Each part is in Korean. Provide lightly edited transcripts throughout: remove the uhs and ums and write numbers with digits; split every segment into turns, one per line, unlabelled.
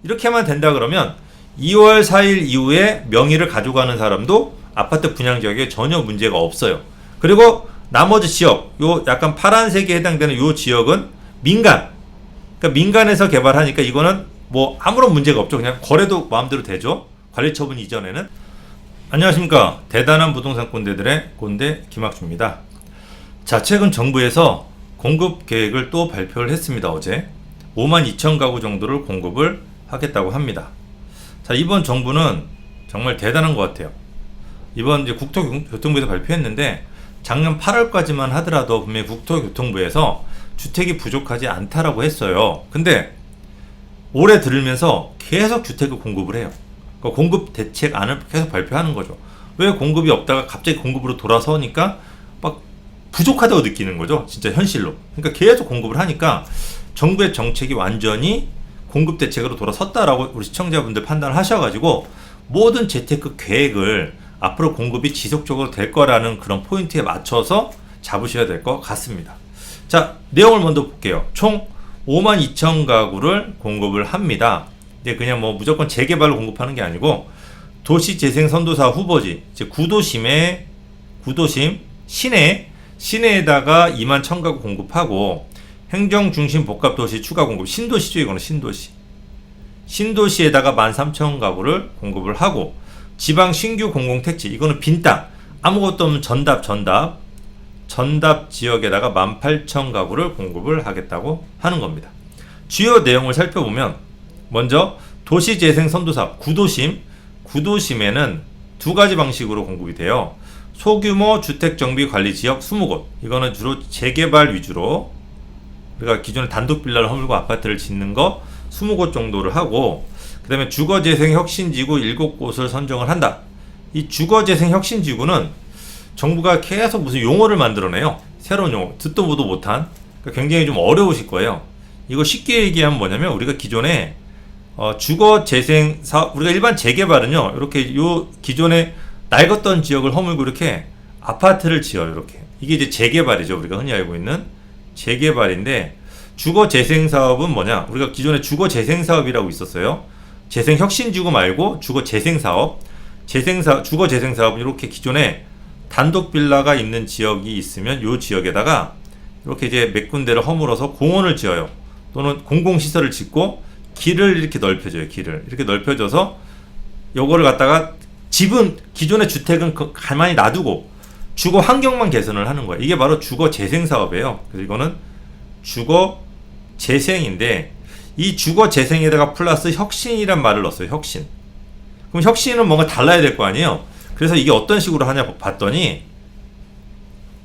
이렇게만 된다 그러면 2월 4일 이후에 명의를 가져가는 사람도 아파트 분양 지역에 전혀 문제가 없어요. 그리고 나머지 지역, 요 약간 파란색에 해당되는 요 지역은 민간. 그러니까 민간에서 개발하니까 이거는 뭐 아무런 문제가 없죠. 그냥 거래도 마음대로 되죠. 관리처분 이전에는. 안녕하십니까. 대단한 부동산 꼰대들의 꼰대 김학주입니다. 자, 최근 정부에서 공급 계획을 또 발표를 했습니다. 어제 52,000 가구 정도를 공급을 하겠다고 합니다. 자, 이번 정부는 정말 대단한 것 같아요. 이번 이제 국토교통부에서 발표했는데 작년 8월까지만 하더라도 분명히 국토교통부에서 주택이 부족하지 않다라고 했어요. 근데 올해 들으면서 계속 주택을 공급을 해요. 그러니까 공급 대책안을 계속 발표하는 거죠. 왜 공급이 없다가 갑자기 공급으로 돌아서니까 막 부족하다고 느끼는 거죠. 진짜 현실로. 그러니까 계속 공급을 하니까 정부의 정책이 완전히 공급 대책으로 돌아섰다라고 우리 시청자분들 판단을 하셔가지고 모든 재테크 계획을 앞으로 공급이 지속적으로 될 거라는 그런 포인트에 맞춰서 잡으셔야 될 것 같습니다. 자, 내용을 먼저 볼게요. 총 52,000 가구를 공급을 합니다. 근데 그냥 뭐 무조건 재개발로 공급하는 게 아니고 도시재생선도사 후보지, 즉 구도심, 시내에다가 21,000 가구 공급하고 행정중심 복합도시 추가 공급, 신도시죠. 이거는 신도시에다가 13,000 가구를 공급을 하고 지방 신규 공공택지, 이거는 빈 땅, 아무것도 없는 전답 지역에다가 18,000 가구를 공급을 하겠다고 하는 겁니다. 주요 내용을 살펴보면 먼저 도시재생선도사 구도심에는 두 가지 방식으로 공급이 돼요. 소규모 주택정비관리지역 20곳, 이거는 주로 재개발 위주로, 그러니까 기존에 단독빌라를 허물고 아파트를 짓는 거 20곳 정도를 하고, 그 다음에 주거재생혁신지구 7곳을 선정을 한다. 이 주거재생혁신지구는 정부가 계속 무슨 용어를 만들어내요. 새로운 용어, 듣도 보도 못한. 그러니까 굉장히 좀 어려우실 거예요. 이거 쉽게 얘기하면 뭐냐면, 우리가 기존에 주거재생 사업, 우리가 일반 재개발은요, 이렇게 요 기존에 낡았던 지역을 허물고 이렇게 아파트를 지어요. 이렇게. 이게 이제 재개발이죠. 우리가 흔히 알고 있는 재개발인데, 주거재생사업은 뭐냐? 우리가 기존에 주거재생사업이라고 있었어요. 재생혁신지구 말고 주거재생사업. 주거재생사업은 이렇게 기존에 단독빌라가 있는 지역이 있으면 이 지역에다가 이렇게 이제 몇 군데를 허물어서 공원을 지어요. 또는 공공시설을 짓고 길을 이렇게 넓혀줘요. 길을 이렇게 넓혀줘서 요거를 갖다가 집은, 기존의 주택은 가만히 놔두고 주거 환경만 개선을 하는 거예요. 이게 바로 주거재생사업이에요. 그래서 이거는 주거재생인데, 이 주거재생에다가 플러스 혁신이란 말을 넣었어요. 혁신. 그럼 혁신은 뭔가 달라야 될 거 아니에요. 그래서 이게 어떤 식으로 하냐 봤더니,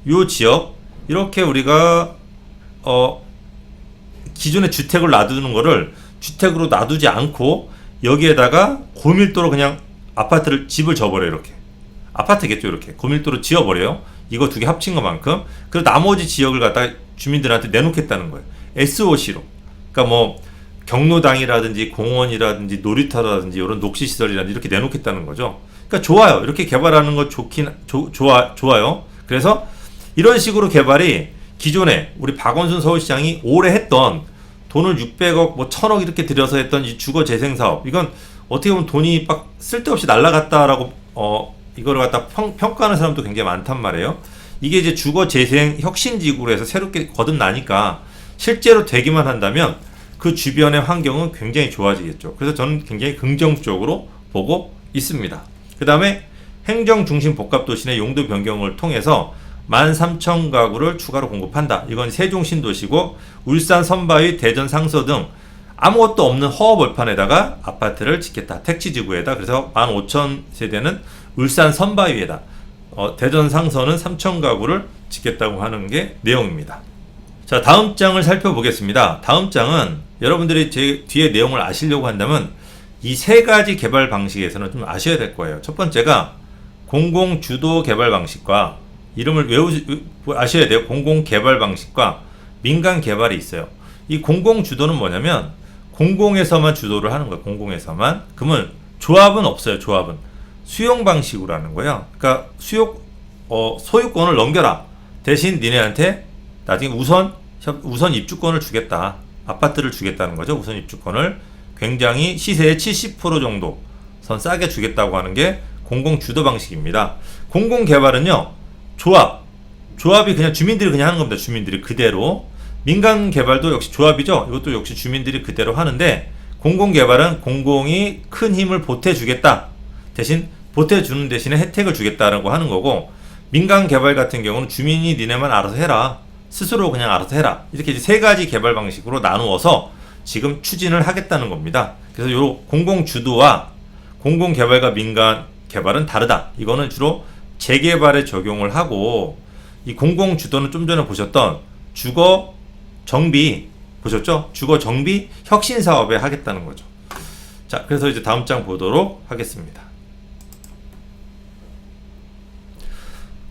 요 지역 이렇게 우리가 기존의 주택을 놔두는 거를 주택으로 놔두지 않고 여기에다가 고밀도로 그냥 집을 져버려요. 이렇게 아파트겠죠. 이렇게 고밀도로 지어버려요. 이거 두 개 합친 것만큼. 그리고 나머지 지역을 갖다가 주민들한테 내놓겠다는 거예요. SOC로. 그러니까 뭐 경로당이라든지 공원이라든지 놀이터라든지 이런 녹지시설이라든지 이렇게 내놓겠다는 거죠. 그러니까 좋아요. 이렇게 개발하는 거 좋아요. 그래서 이런 식으로 개발이 기존에 우리 박원순 서울시장이 오래 했던, 돈을 600억, 뭐 1000억 이렇게 들여서 했던 이 주거재생사업, 이건 어떻게 보면 돈이 막 쓸데없이 날라갔다라고 이거를 갖다 평가하는 사람도 굉장히 많단 말이에요. 이게 이제 주거재생혁신지구로 해서 새롭게 거듭나니까 실제로 되기만 한다면 그 주변의 환경은 굉장히 좋아지겠죠. 그래서 저는 굉장히 긍정적으로 보고 있습니다. 그 다음에 행정중심 복합도시 내 용도 변경을 통해서 13,000 가구를 추가로 공급한다. 이건 세종 신도시고, 울산 선바위, 대전 상서 등 아무것도 없는 허허벌판에다가 아파트를 짓겠다. 택지지구에다. 그래서 15,000세대는 울산 선바위에다, 대전 상서는 3,000 가구를 짓겠다고 하는 게 내용입니다. 자, 다음 장을 살펴보겠습니다. 다음 장은 여러분들이 제 뒤에 내용을 아시려고 한다면 이 세 가지 개발 방식에서는 좀 아셔야 될 거예요. 첫 번째가 공공주도 개발 방식과, 이름을 아셔야 돼요. 공공개발 방식과 민간 개발이 있어요. 이 공공주도는 뭐냐면 공공에서만 주도를 하는 거예요. 공공에서만. 그러면 조합은 없어요. 조합은 수용 방식으로 하는 거예요. 그러니까 소유권을 넘겨라. 대신 니네한테 나중에 우선 입주권을 주겠다. 아파트를 주겠다는 거죠. 우선 입주권을. 굉장히 시세의 70% 정도 선 싸게 주겠다고 하는 게 공공주도 방식입니다. 공공개발은요, 조합이 그냥 주민들이 그냥 하는 겁니다. 주민들이 그대로. 민간개발도 역시 조합이죠. 이것도 역시 주민들이 그대로 하는데, 공공개발은 공공이 큰 힘을 보태주겠다. 대신 보태주는 대신에 혜택을 주겠다라고 하는 거고, 민간개발 같은 경우는 주민이 니네만 알아서 해라. 스스로 그냥 알아서 해라. 이렇게 이제 세 가지 개발 방식으로 나누어서 지금 추진을 하겠다는 겁니다. 그래서 요 공공주도와 공공개발과 민간개발은 다르다. 이거는 주로 재개발에 적용을 하고, 이 공공주도는 좀 전에 보셨던 주거 정비 보셨죠? 주거 정비 혁신 사업에 하겠다는 거죠. 자, 그래서 이제 다음 장 보도록 하겠습니다.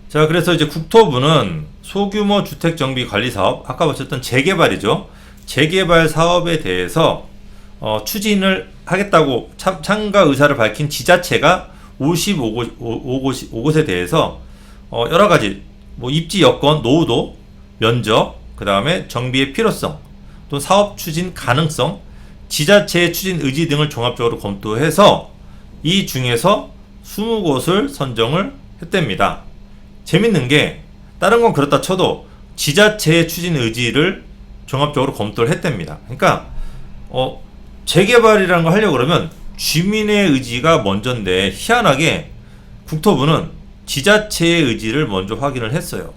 자, 그래서 이제 국토부는 소규모 주택 정비 관리 사업, 아까 보셨던 재개발이죠. 재개발 사업에 대해서 추진을 하겠다고 참가 의사를 밝힌 지자체가 55곳에 대해서 여러 가지 뭐 입지 여건, 노후도, 면적, 그 다음에 정비의 필요성, 또 사업 추진 가능성, 지자체의 추진 의지 등을 종합적으로 검토해서 이 중에서 20곳을 선정을 했답니다. 재밌는 게 다른 건 그렇다 쳐도 지자체의 추진 의지를 종합적으로 검토를 했답니다. 그러니까 재개발이라는 걸 하려고 그러면 주민의 의지가 먼저인데, 희한하게 국토부는 지자체의 의지를 먼저 확인을 했어요.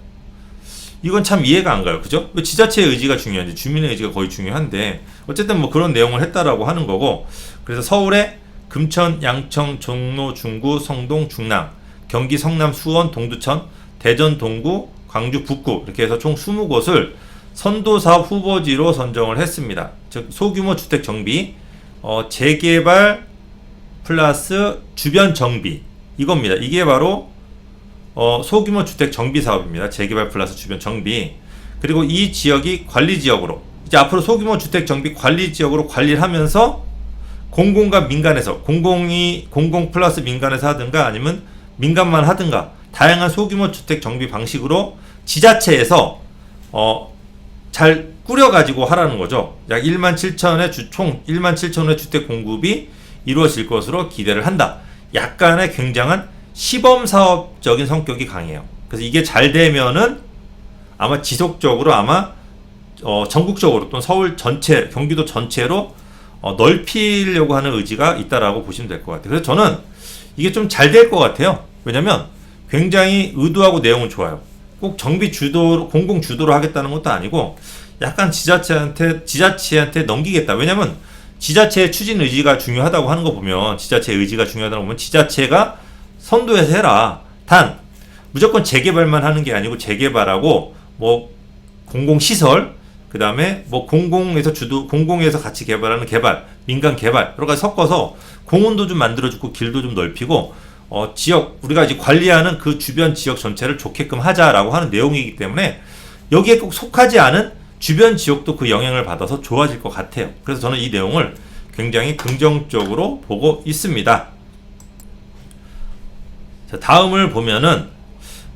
이건 참 이해가 안 가요. 그죠? 왜 지자체의 의지가 중요한지, 주민의 의지가 거의 중요한데, 어쨌든 뭐 그런 내용을 했다라고 하는 거고, 그래서 서울에 금천, 양천, 종로, 중구, 성동, 중랑, 경기 성남, 수원, 동두천, 대전, 동구, 광주, 북구, 이렇게 해서 총 20곳을 선도사업 후보지로 선정을 했습니다. 즉 소규모 주택 정비, 재개발 플러스 주변 정비, 이겁니다. 이게 바로 소규모 주택 정비 사업입니다. 재개발 플러스 주변 정비. 그리고 이 지역이 관리지역으로, 이제 앞으로 소규모 주택 정비 관리지역으로 관리를 하면서 공공과 민간에서, 공공 플러스 민간에서 하든가 아니면 민간만 하든가 다양한 소규모 주택 정비 방식으로 지자체에서 잘 꾸려가지고 하라는 거죠. 약 17,000의 총 17,000의 주택 공급이 이루어질 것으로 기대를 한다. 약간의 굉장한 시범 사업적인 성격이 강해요. 그래서 이게 잘 되면은 아마 지속적으로 전국적으로 또는 서울 전체, 경기도 전체로 넓히려고 하는 의지가 있다라고 보시면 될 것 같아요. 그래서 저는 이게 좀 잘 될 것 같아요. 왜냐면 굉장히 의도하고 내용은 좋아요. 꼭 정비 주도, 공공 주도로 하겠다는 것도 아니고 약간 지자체한테 넘기겠다. 왜냐면 지자체의 추진 의지가 중요하다고 하는 거 보면, 지자체의 의지가 중요하다고 보면 지자체가 선도해서 해라. 단 무조건 재개발만 하는 게 아니고, 재개발하고 뭐 공공시설, 그 다음에 뭐 공공에서 같이 개발하는 개발, 민간 개발 여러 가지 섞어서 공원도 좀 만들어주고 길도 좀 넓히고 지역, 우리가 이제 관리하는 그 주변 지역 전체를 좋게끔 하자라고 하는 내용이기 때문에 여기에 꼭 속하지 않은 주변 지역도 그 영향을 받아서 좋아질 것 같아요. 그래서 저는 이 내용을 굉장히 긍정적으로 보고 있습니다. 자, 다음을 보면은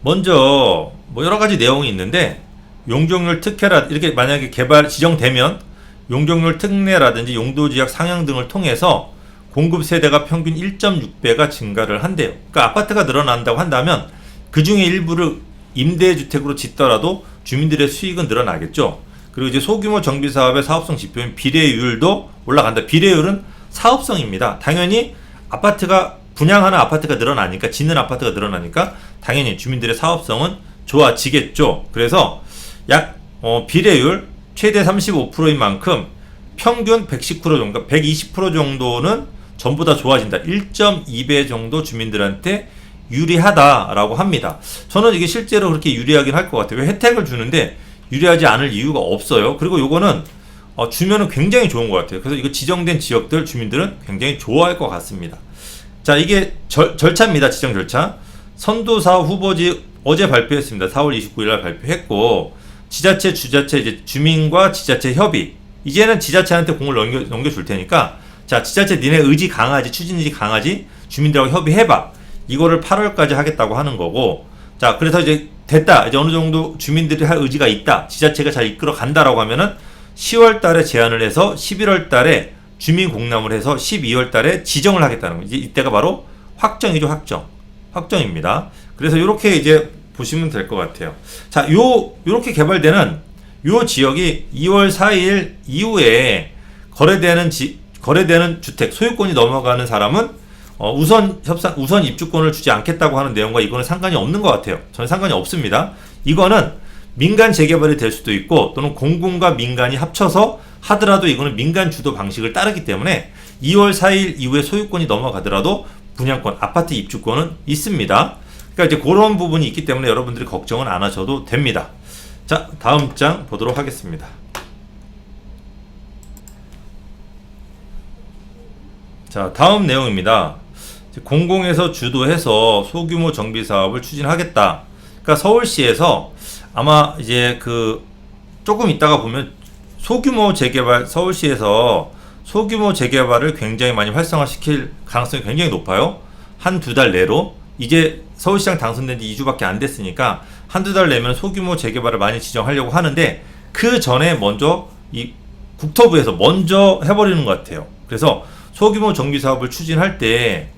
먼저 뭐 여러 가지 내용이 있는데, 용적률 특혜라, 이렇게 만약에 개발 지정되면 용적률 특례라든지 용도지역 상향 등을 통해서 공급 세대가 평균 1.6배가 증가를 한대요. 그러니까 아파트가 늘어난다고 한다면 그 중에 일부를 임대주택으로 짓더라도 주민들의 수익은 늘어나겠죠. 그리고 이제 소규모 정비 사업의 사업성 지표인 비례율도 올라간다. 비례율은 사업성입니다. 당연히 분양하는 아파트가 늘어나니까, 짓는 아파트가 늘어나니까 당연히 주민들의 사업성은 좋아지겠죠. 그래서 약 비례율 최대 35%인 만큼 평균 119% 정도, 120% 정도는 전부 다 좋아진다. 1.2배 정도 주민들한테 유리하다라고 합니다. 저는 이게 실제로 그렇게 유리하긴 할 것 같아요. 왜 혜택을 주는데 유리하지 않을 이유가 없어요. 그리고 요거는 주면은 굉장히 좋은 것 같아요. 그래서 이거 지정된 지역들 주민들은 굉장히 좋아할 것 같습니다. 자, 이게 절차입니다. 지정 절차. 선도사업 후보지 어제 발표했습니다. 4월 29일 날 발표했고, 지자체, 주자체, 이제 주민과 지자체 협의. 이제는 지자체한테 공을 넘겨줄 테니까, 자, 지자체 니네 의지 강하지, 추진 의지 강하지, 주민들하고 협의해봐. 이거를 8월까지 하겠다고 하는 거고, 자, 그래서 이제 됐다. 이제 어느 정도 주민들이 할 의지가 있다. 지자체가 잘 이끌어 간다라고 하면은 10월 달에 제안을 해서 11월 달에 주민공람을 해서 12월 달에 지정을 하겠다는 거죠. 이때가 바로 확정이죠, 확정입니다. 그래서 이렇게 이제 보시면 될 것 같아요. 자, 요렇게 개발되는 요 지역이 2월 4일 이후에 거래되는 주택 소유권이 넘어가는 사람은 우선 입주권을 주지 않겠다고 하는 내용과 이거는 상관이 없는 것 같아요. 저는 상관이 없습니다. 이거는 민간 재개발이 될 수도 있고 또는 공공과 민간이 합쳐서 하더라도 이거는 민간 주도 방식을 따르기 때문에 2월 4일 이후에 소유권이 넘어가더라도 분양권, 아파트 입주권은 있습니다. 그러니까 이제 그런 부분이 있기 때문에 여러분들이 걱정은 안 하셔도 됩니다. 자, 다음 장 보도록 하겠습니다. 자, 다음 내용입니다. 공공에서 주도해서 소규모 정비 사업을 추진하겠다. 그러니까 서울시에서 아마 이제 조금 있다가 보면 소규모 재개발, 서울시에서 소규모 재개발을 굉장히 많이 활성화시킬 가능성이 굉장히 높아요. 한두 달 내로. 이제 서울시장 당선된 지 2주밖에 안 됐으니까 한두 달 내면 소규모 재개발을 많이 지정하려고 하는데 그 전에 먼저 이 국토부에서 먼저 해버리는 것 같아요. 그래서 소규모 정비 사업을 추진할 때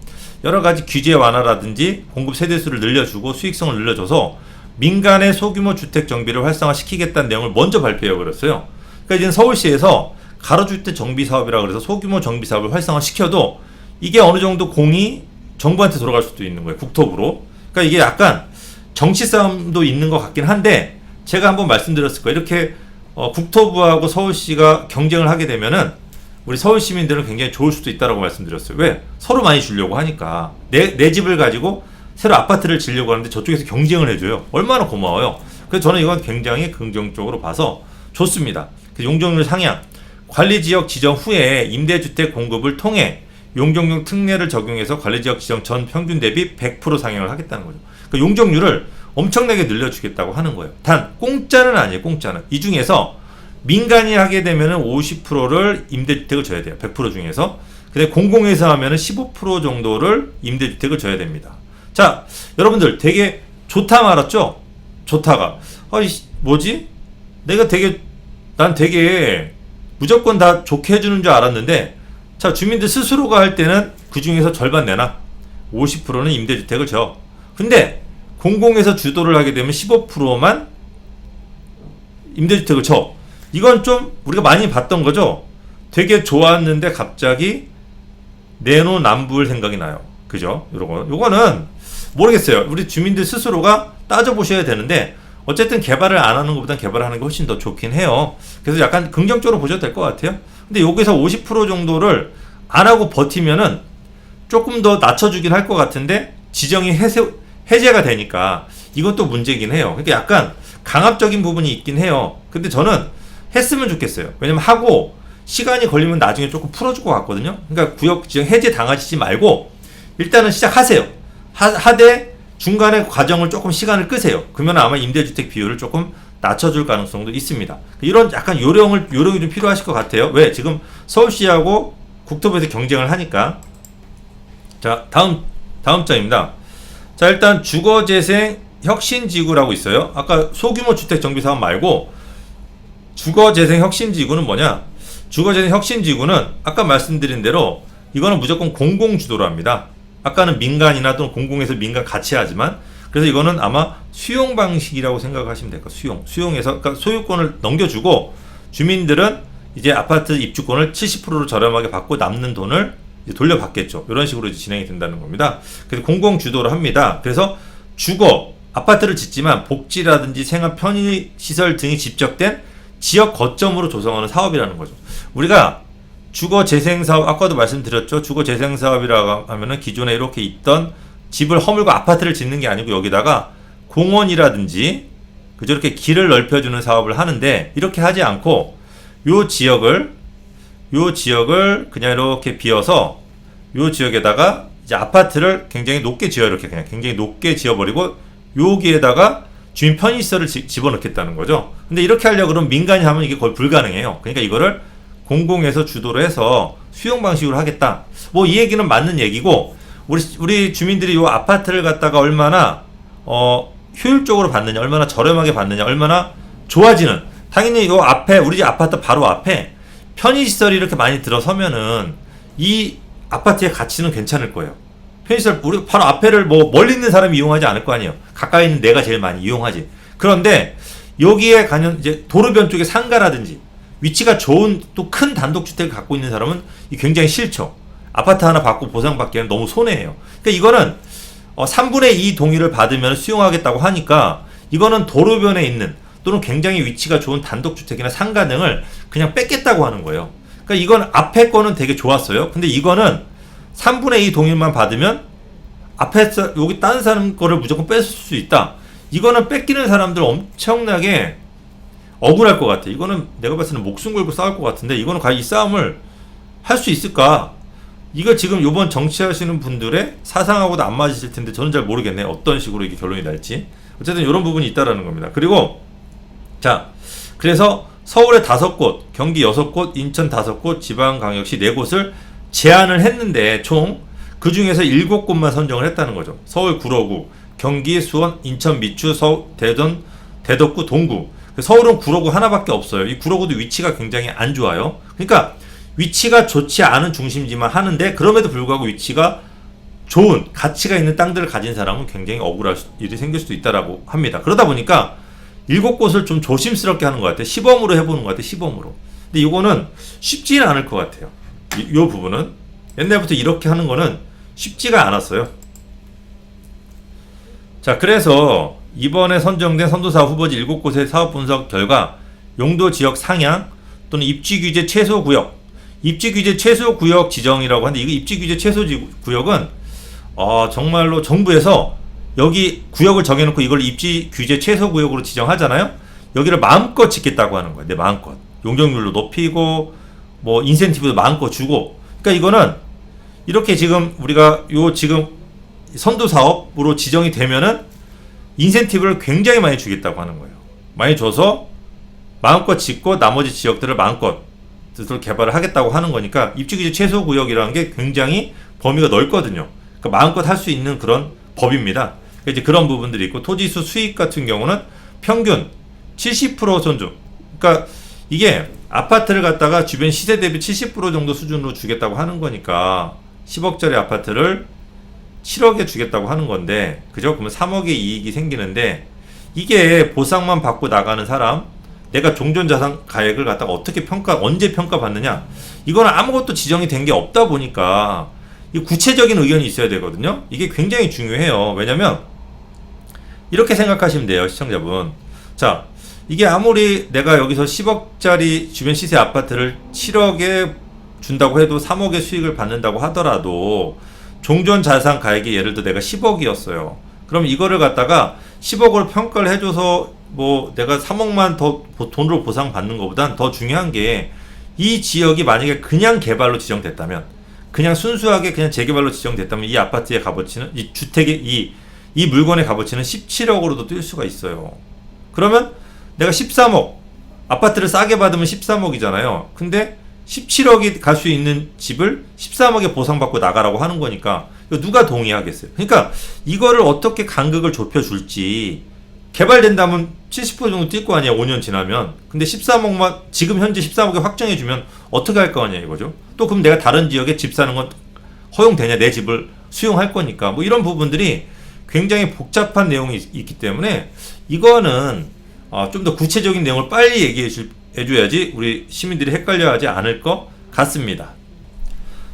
여러 가지 규제 완화라든지 공급 세대수를 늘려주고 수익성을 늘려줘서 민간의 소규모 주택 정비를 활성화시키겠다는 내용을 먼저 발표해버렸어요. 그러니까 이제 서울시에서 가로주택 정비 사업이라 그래서 소규모 정비 사업을 활성화시켜도 이게 어느 정도 공이 정부한테 돌아갈 수도 있는 거예요. 국토부로. 그러니까 이게 약간 정치 싸움도 있는 것 같긴 한데 제가 한번 말씀드렸을 거예요. 이렇게 국토부하고 서울시가 경쟁을 하게 되면은 우리 서울 시민들은 굉장히 좋을 수도 있다라고 말씀드렸어요. 왜? 서로 많이 주려고 하니까. 내 집을 가지고 새로 아파트를 지려고 하는데 저쪽에서 경쟁을 해줘요. 얼마나 고마워요. 그래서 저는 이건 굉장히 긍정적으로 봐서 좋습니다. 용적률 상향, 관리지역 지정 후에 임대주택 공급을 통해 용적률 특례를 적용해서 관리지역 지정 전 평균 대비 100% 상향을 하겠다는 거죠. 그러니까 용적률을 엄청나게 늘려주겠다고 하는 거예요. 단 공짜는 아니에요. 공짜는. 이 중에서 민간이 하게 되면은 50%를 임대주택을 줘야 돼요. 100% 중에서. 근데 공공에서 하면은 15% 정도를 임대주택을 줘야 됩니다. 자, 여러분들 되게 좋다 말았죠? 좋다가. 뭐지? 난 되게 무조건 다 좋게 해주는 줄 알았는데, 자, 주민들 스스로가 할 때는 그 중에서 절반 내놔. 50%는 임대주택을 줘. 근데 공공에서 주도를 하게 되면 15%만 임대주택을 줘. 이건 좀 우리가 많이 봤던 거죠. 되게 좋았는데 갑자기 내로남불 생각이 나요. 그죠? 요거는 모르겠어요. 우리 주민들 스스로가 따져보셔야 되는데 어쨌든 개발을 안 하는 것보단 개발하는 게 훨씬 더 좋긴 해요. 그래서 약간 긍정적으로 보셔도 될 것 같아요. 근데 여기서 50% 정도를 안 하고 버티면은 조금 더 낮춰주긴 할 것 같은데 지정이 해제가 되니까 이것도 문제긴 해요. 그러니까 약간 강압적인 부분이 있긴 해요. 근데 저는 했으면 좋겠어요. 왜냐면 하고 시간이 걸리면 나중에 조금 풀어줄 것 같거든요. 그러니까 구역 지정 해제 당하시지 말고 일단은 시작하세요. 하되 중간에 과정을 조금 시간을 끄세요. 그러면 아마 임대주택 비율을 조금 낮춰줄 가능성도 있습니다. 이런 약간 요령이 좀 필요하실 것 같아요. 왜? 지금 서울시하고 국토부에서 경쟁을 하니까. 자, 다음 장입니다. 자, 일단 주거재생 혁신지구라고 있어요. 아까 소규모 주택 정비 사업 말고 주거재생 혁신지구는 뭐냐? 주거재생 혁신지구는 아까 말씀드린 대로 이거는 무조건 공공주도로 합니다. 아까는 민간이나 또는 공공에서 민간 같이 하지만, 그래서 이거는 아마 수용 방식이라고 생각하시면 될 거예요. 수용해서, 그러니까 소유권을 넘겨주고 주민들은 이제 아파트 입주권을 70%로 저렴하게 받고 남는 돈을 이제 돌려받겠죠. 이런 식으로 이제 진행이 된다는 겁니다. 그래서 공공주도로 합니다. 그래서 아파트를 짓지만 복지라든지 생활 편의시설 등이 집적된 지역 거점으로 조성하는 사업이라는 거죠. 우리가 주거재생사업, 아까도 말씀드렸죠. 주거재생사업이라고 하면은 기존에 이렇게 있던 집을 허물고 아파트를 짓는 게 아니고 여기다가 공원이라든지 그저 이렇게 길을 넓혀주는 사업을 하는데, 이렇게 하지 않고 요 지역을 그냥 이렇게 비워서 요 지역에다가 이제 아파트를 굉장히 높게 이렇게 그냥 굉장히 높게 지어버리고 여기에다가 주민 편의시설을 집어넣겠다는 거죠. 근데 이렇게 하려고 그러면 민간이 하면 이게 거의 불가능해요. 그러니까 이거를 공공에서 주도를 해서 수용 방식으로 하겠다. 뭐 이 얘기는 맞는 얘기고, 우리 주민들이 이 아파트를 갖다가 얼마나 효율적으로 받느냐, 얼마나 저렴하게 받느냐, 얼마나 좋아지는, 당연히 이 앞에 우리 집 아파트 바로 앞에 편의시설이 이렇게 많이 들어서면은 이 아파트의 가치는 괜찮을 거예요. 편의시설 우리 바로 앞에를 뭐 멀리 있는 사람이 이용하지 않을 거 아니에요. 가까이 있는 내가 제일 많이 이용하지. 그런데 여기에 가면 이제 도로변 쪽에 상가라든지 위치가 좋은 또 큰 단독주택을 갖고 있는 사람은 굉장히 싫죠. 아파트 하나 받고 보상받기에는 너무 손해예요. 그러니까 이거는 3분의 2 동의를 받으면 수용하겠다고 하니까 이거는 도로변에 있는 또는 굉장히 위치가 좋은 단독주택이나 상가 등을 그냥 뺏겠다고 하는 거예요. 그러니까 이건 앞에 거는 되게 좋았어요. 근데 이거는 3분의 2 동의만 받으면 앞에서 여기 다른 사람 거를 무조건 뺏을 수 있다. 이거는 뺏기는 사람들 엄청나게 억울할 것 같아. 이거는 내가 봤을 때는 목숨 걸고 싸울 것 같은데 이거는 과연 이 싸움을 할 수 있을까? 이거 지금 요번 정치하시는 분들의 사상하고도 안 맞으실 텐데 저는 잘 모르겠네. 어떤 식으로 이게 결론이 날지. 어쨌든 이런 부분이 있다라는 겁니다. 그리고 자, 그래서 서울에 5곳, 경기 6곳, 인천 5곳, 지방광역시 4곳을 제안을 했는데 총 그 중에서 7곳만 선정을 했다는 거죠. 서울 구로구, 경기, 수원, 인천, 미추, 서울, 대전, 대덕구, 동구. 서울은 구로구 하나밖에 없어요. 이 구로구도 위치가 굉장히 안 좋아요. 그러니까 위치가 좋지 않은 중심지만 하는데 그럼에도 불구하고 위치가 좋은 가치가 있는 땅들을 가진 사람은 굉장히 억울할 일이 생길 수도 있다라고 합니다. 그러다 보니까 7곳을 좀 조심스럽게 하는 것 같아요. 시범으로 해보는 것 같아요. 시범으로. 근데 이거는 쉽지는 않을 것 같아요. 이 부분은 옛날부터 이렇게 하는 거는 쉽지가 않았어요. 자, 그래서 이번에 선정된 선도사업 후보지 7곳의 사업 분석 결과 용도 지역 상향 또는 입지 규제 최소 구역, 입지 규제 최소 구역 지정이라고 하는데 이거 입지 규제 최소 구역은 정말로 정부에서 여기 구역을 정해놓고 이걸 입지 규제 최소 구역으로 지정하잖아요. 여기를 마음껏 짓겠다고 하는 거예요. 내 마음껏 용적률도 높이고 뭐 인센티브도 마음껏 주고. 그러니까 이거는 이렇게 지금 우리가 지금 선도 사업으로 지정이 되면은 인센티브를 굉장히 많이 주겠다고 하는 거예요. 많이 줘서 마음껏 짓고 나머지 지역들을 마음껏 스스로 개발을 하겠다고 하는 거니까 입지규제 최소 구역이라는 게 굉장히 범위가 넓거든요. 그러니까 마음껏 할 수 있는 그런 법입니다. 그러니까 이제 그런 부분들이 있고 토지수 수익 같은 경우는 평균 70% 존중. 그러니까 이게 아파트를 갖다가 주변 시세 대비 70% 정도 수준으로 주겠다고 하는 거니까 10억짜리 아파트를 7억에 주겠다고 하는 건데, 그죠? 그러면 3억의 이익이 생기는데, 이게 보상만 받고 나가는 사람, 내가 종전자산 가액을 갖다가 어떻게 언제 평가받느냐? 이거는 아무것도 지정이 된 게 없다 보니까, 이 구체적인 의견이 있어야 되거든요? 이게 굉장히 중요해요. 왜냐면, 이렇게 생각하시면 돼요, 시청자분. 자, 이게 아무리 내가 여기서 10억짜리 주변 시세 아파트를 7억에 준다고 해도 3억의 수익을 받는다고 하더라도 종전자산 가액이 예를 들어 내가 10억이었어요. 그럼 이거를 갖다가 10억을 평가를 해줘서 뭐 내가 3억만 더 돈으로 보상받는 것보단 더 중요한 게 이 지역이 만약에 그냥 개발로 지정됐다면, 그냥 순수하게 그냥 재개발로 지정됐다면 이 아파트의 값어치는, 이 주택의 이 물건의 값어치는 17억으로도 뛸 수가 있어요. 그러면 내가 13억, 아파트를 싸게 받으면 13억이잖아요. 근데 17억이 갈 수 있는 집을 13억에 보상받고 나가라고 하는 거니까 이거 누가 동의하겠어요? 그러니까 이거를 어떻게 간극을 좁혀줄지, 개발된다면 70% 정도 뛸 거 아니야, 5년 지나면. 근데 13억만 지금 현재 13억에 확정해주면 어떻게 할 거 아니야 이거죠. 또 그럼 내가 다른 지역에 집 사는 건 허용되냐, 내 집을 수용할 거니까. 뭐 이런 부분들이 굉장히 복잡한 내용이 있기 때문에 이거는 좀 더 구체적인 내용을 빨리 얘기해줘야지 우리 시민들이 헷갈려하지 않을 것 같습니다.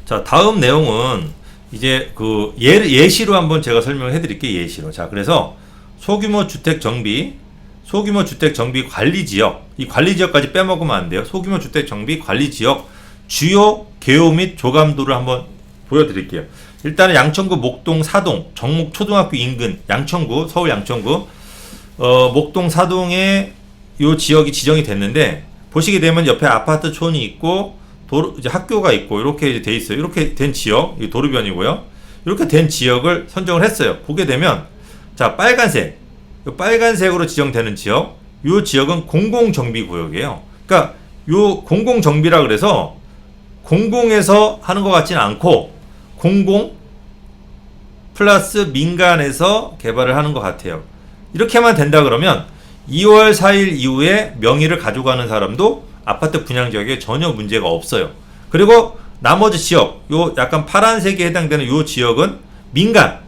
자, 다음 내용은 이제 그 예시로 한번 제가 설명을 해드릴게요. 예시로. 자, 그래서 소규모 주택 정비 관리 지역, 이 관리 지역까지 빼먹으면 안 돼요. 소규모 주택 정비 관리 지역 주요 개요 및 조감도를 한번 보여드릴게요. 일단은 양천구 목동 사동 정목 초등학교 인근, 양천구, 서울 양천구 목동 사동에 요 지역이 지정이 됐는데, 보시게 되면 옆에 아파트촌이 있고 도로, 이제 학교가 있고 이렇게 이제 돼 있어요. 이렇게 된 지역, 이 도로변이고요. 이렇게 된 지역을 선정을 했어요. 보게 되면 자, 빨간색, 요 빨간색으로 지정되는 지역, 요 지역은 공공정비구역이에요. 그러니까 요 공공정비라 그래서 공공에서 하는 것 같지는 않고 공공 플러스 민간에서 개발을 하는 것 같아요. 이렇게만 된다 그러면 2월 4일 이후에 명의를 가져가는 사람도 아파트 분양 지역에 전혀 문제가 없어요. 그리고 나머지 지역, 요 약간 파란색에 해당되는 요 지역은 민간.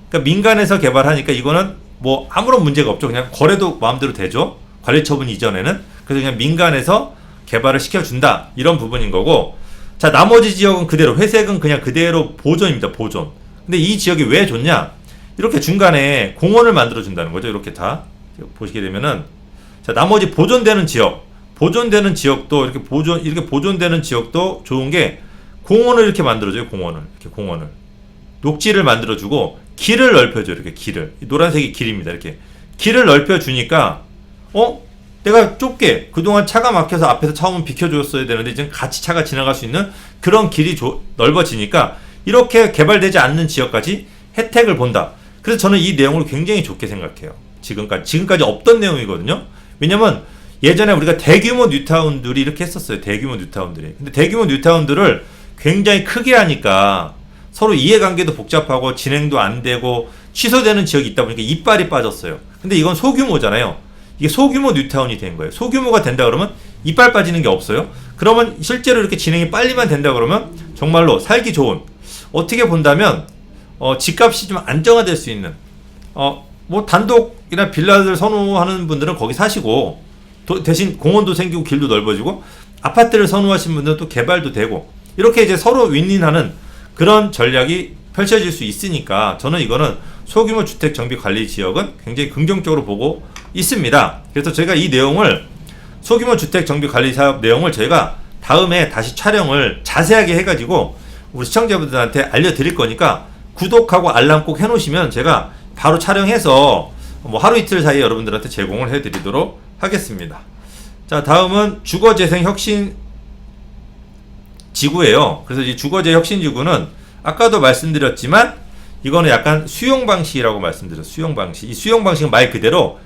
그러니까 민간에서 개발하니까 이거는 뭐 아무런 문제가 없죠. 그냥 거래도 마음대로 되죠. 관리처분 이전에는. 그래서 그냥 민간에서 개발을 시켜준다. 이런 부분인 거고. 자, 나머지 지역은 그대로, 회색은 그냥 그대로 보존입니다. 보존. 근데 이 지역이 왜 좋냐? 이렇게 중간에 공원을 만들어준다는 거죠. 이렇게 다 보시게 되면은, 자, 나머지 보존되는 지역도 이렇게 보존되는 지역도 좋은 게 공원을 이렇게 만들어줘요. 공원을 녹지를 만들어주고 길을 넓혀줘요. 이렇게 길을, 노란색이 길입니다. 이렇게 길을 넓혀주니까 내가 좁게 그동안 차가 막혀서 앞에서 차 오면 비켜줬어야 되는데 이제 같이 차가 지나갈 수 있는 그런 길이 넓어지니까 이렇게 개발되지 않는 지역까지 혜택을 본다. 그래서 저는 이 내용을 굉장히 좋게 생각해요. 지금까지 없던 내용이거든요. 왜냐면 예전에 우리가 대규모 뉴타운들이 이렇게 했었어요. 대규모 뉴타운들이. 근데 대규모 뉴타운들을 굉장히 크게 하니까 서로 이해관계도 복잡하고 진행도 안 되고 취소되는 지역이 있다 보니까 이빨이 빠졌어요. 근데 이건 소규모잖아요. 이게 소규모 뉴타운이 된 거예요. 소규모가 된다 그러면 이빨 빠지는 게 없어요. 그러면 실제로 이렇게 진행이 빨리만 된다 그러면 정말로 살기 좋은, 어떻게 본다면 집값이 좀 안정화될 수 있는, 뭐 단독이나 빌라들 선호하는 분들은 거기 사시고 대신 공원도 생기고 길도 넓어지고, 아파트를 선호하시는 분들은 또 개발도 되고, 이렇게 이제 서로 윈윈하는 그런 전략이 펼쳐질 수 있으니까 저는 이거는 소규모 주택 정비 관리 지역은 굉장히 긍정적으로 보고 있습니다. 그래서 제가 이 내용을, 소규모 주택 정비 관리 사업 내용을 저희가 다음에 다시 촬영을 자세하게 해가지고 우리 시청자분들한테 알려드릴 거니까 구독하고 알람 꼭 해놓으시면 제가 바로 촬영해서 뭐 하루 이틀 사이에 여러분들한테 제공을 해드리도록 하겠습니다. 자, 다음은 주거재생 혁신 지구예요. 그래서 이 주거재 혁신 지구는 아까도 말씀드렸지만 이거는 약간 수용 방식이라고 말씀드렸어요. 수용 방식. 이 수용 방식은 말 그대로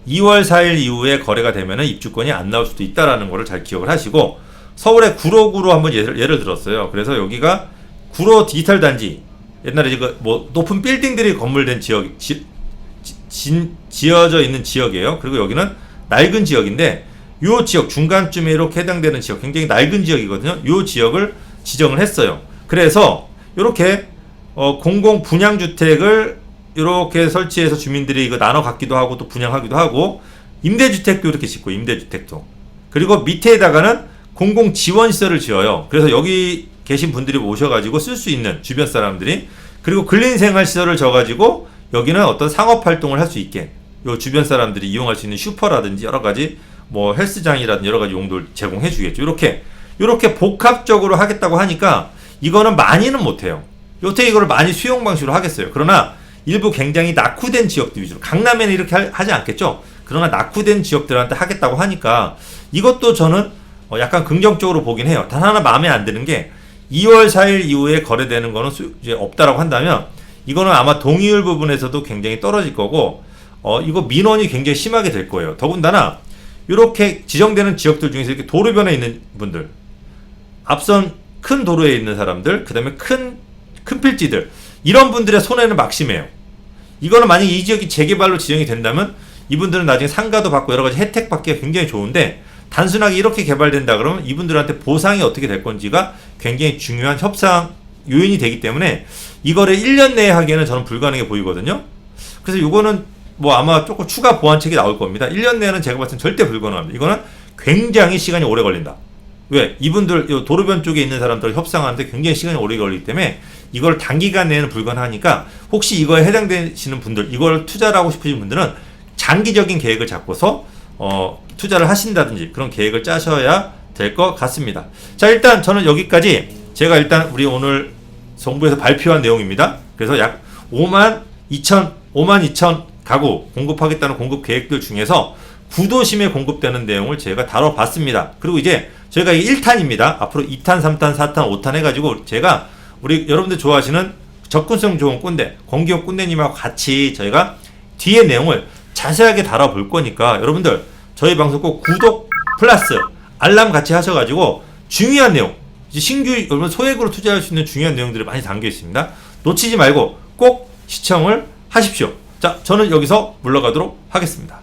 2월 4일 이후에 거래가 되면은 입주권이 안 나올 수도 있다라는 거를 잘 기억을 하시고, 서울의 구로구로 한번 예를 들었어요. 그래서 여기가 구로 디지털 단지, 옛날에 이거 뭐 높은 빌딩들이 건물된 지어져 있는 지역이에요. 그리고 여기는 낡은 지역인데, 요 지역 중간쯤에 이렇게 해당되는 지역, 굉장히 낡은 지역이거든요. 요 지역을 지정을 했어요. 그래서 이렇게 공공 분양주택을 이렇게 설치해서 주민들이 이거 나눠 갖기도 하고 또 분양하기도 하고, 임대주택도 이렇게 짓고, 임대주택도. 그리고 밑에다가는 공공 지원 시설을 지어요. 그래서 여기 계신 분들이 오셔가지고 쓸 수 있는, 주변 사람들이. 그리고 근린생활시설을 져가지고 여기는 어떤 상업활동을 할 수 있게, 요 주변 사람들이 이용할 수 있는 슈퍼라든지 여러가지 뭐 헬스장이라든지 여러가지 용도를 제공해 주겠죠. 이렇게 복합적으로 하겠다고 하니까 이거는 많이는 못해요. 어떻게 이거를 많이 수용 방식으로 하겠어요. 그러나 일부 굉장히 낙후된 지역들 위주로, 강남에는 이렇게 하지 않겠죠. 그러나 낙후된 지역들한테 하겠다고 하니까 이것도 저는 약간 긍정적으로 보긴 해요. 단 하나 마음에 안 드는 게 2월 4일 이후에 거래되는 거는 이제 없다라고 한다면 이거는 아마 동의율 부분에서도 굉장히 떨어질 거고, 이거 민원이 굉장히 심하게 될 거예요. 더군다나 이렇게 지정되는 지역들 중에서 이렇게 도로변에 있는 분들, 앞선 큰 도로에 있는 사람들, 그 다음에 큰 필지들, 이런 분들의 손해는 막심해요. 이거는 만약에 이 지역이 재개발로 지정이 된다면 이분들은 나중에 상가도 받고 여러 가지 혜택 받기가 굉장히 좋은데, 단순하게 이렇게 개발된다 그러면 이분들한테 보상이 어떻게 될 건지가 굉장히 중요한 협상 요인이 되기 때문에 이거를 1년 내에 하기에는 저는 불가능해 보이거든요. 그래서 이거는 뭐 아마 조금 추가 보완책이 나올 겁니다. 1년 내에는 제가 봤을 땐 절대 불가능합니다. 이거는 굉장히 시간이 오래 걸린다. 왜? 이분들 도로변 쪽에 있는 사람들 협상하는데 굉장히 시간이 오래 걸리기 때문에 이걸 단기간 내에는 불가능하니까, 혹시 이거에 해당되시는 분들, 이걸 투자를 하고 싶으신 분들은 장기적인 계획을 잡고서 투자를 하신다든지 그런 계획을 짜셔야 될 것 같습니다. 자, 일단 저는 여기까지, 제가 일단 우리 오늘 정부에서 발표한 내용입니다. 그래서 약 5만 2천 가구 공급하겠다는 공급 계획들 중에서 구도심에 공급되는 내용을 제가 다뤄봤습니다. 그리고 이제 저희가 이게 1탄입니다. 앞으로 2탄, 3탄, 4탄, 5탄 해가지고 제가 우리 여러분들 좋아하시는 접근성 좋은 꼰대, 공기업 꼰대님하고 같이 저희가 뒤에 내용을 자세하게 다뤄볼 거니까 여러분들 저희 방송 꼭 구독 플러스 알람 같이 하셔가지고 중요한 내용, 신규 여러분 소액으로 투자할 수 있는 중요한 내용들이 많이 담겨 있습니다. 놓치지 말고 꼭 시청을 하십시오. 자, 저는 여기서 물러가도록 하겠습니다.